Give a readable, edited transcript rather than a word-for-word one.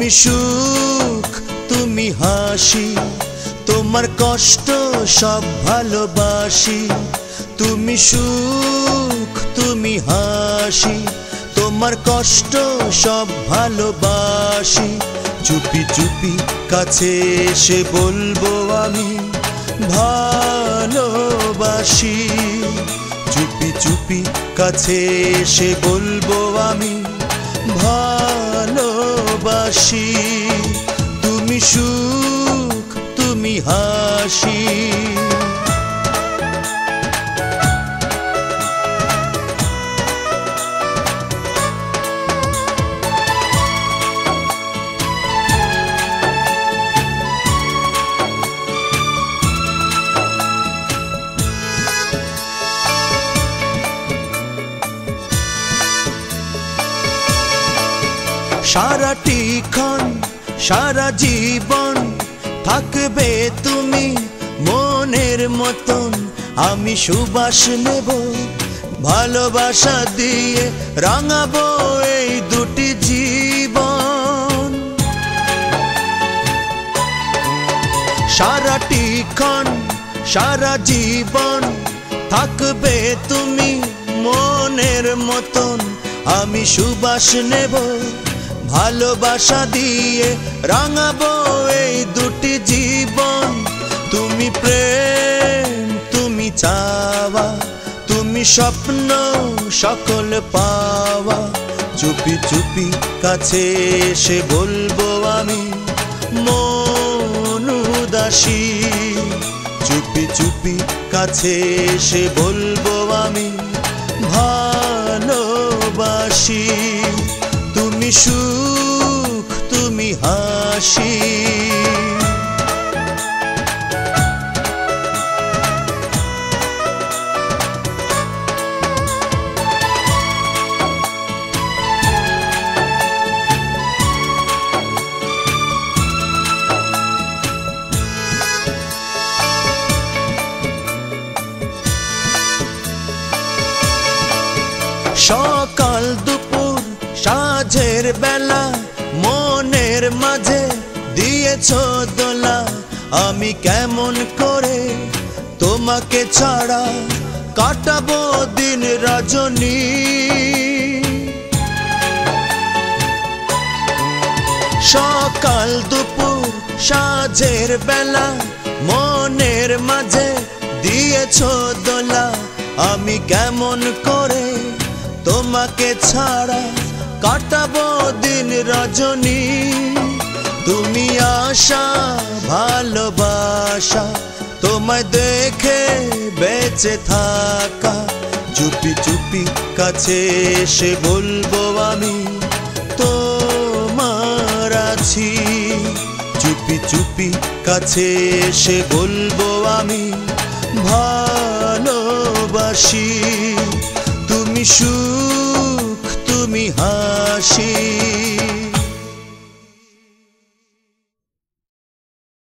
তুমি সুখ তুমি হাসি, তোমার কষ্ট সব ভালোবাসি। তুমি সুখ তুমি হাসি, তোমার কষ্ট সব ভালোবাসি। চুপি চুপি কাছে এসে বলবো আমি ভালোবাসি। চুপি চুপি কাছে এসে বলবো আমি ভালোবাসি। তুমি সুখ তুমি হাসি। সারাটিক্ষণ সারা জীবন থাকবে তুমি মনের মতন। আমি সুবাস নেব ভালোবাসা দিয়ে, রাঙাবো এই দুটি জীবন। সারাটিক্ষণ সারা জীবন থাকবে তুমি মনের মতন। আমি সুবাস নেব ভালোবাসা দিয়ে, রাঙাবো এই দুটি জীবন। তুমি প্রেম তুমি চাওয়া, তুমি স্বপ্ন সকল পাওয়া। চুপি চুপি কাছে এসে বলবো আমি মন উদাসী। চুপি চুপি কাছে এসে বলবো আমি ভালোবাসি। তুমি সুখ তুমি হাসি। সকাল দুপুর সাঁঝের বেলা মনের মাঝে দিয়েছ দোলা। আমি কেমন করে তোমাকে ছাড়া কাটাবো দিন রজনী। সকাল দুপুর সাঁঝের বেলা মনের মাঝে দিয়েছ দোলা। আমি কেমন করে তোমাকে ছাড়া কাটাবো দিন রজনী। তুমি আশা ভালোবাসা, তোমায় দেখে বেঁচে থাকা। চুপি চুপি কাছে এসে বলবো আমি তোমার আছি। চুপি চুপি কাছে এসে বলবো আমি ভালোবাসি। তুমি সুখ তুমি হাসি।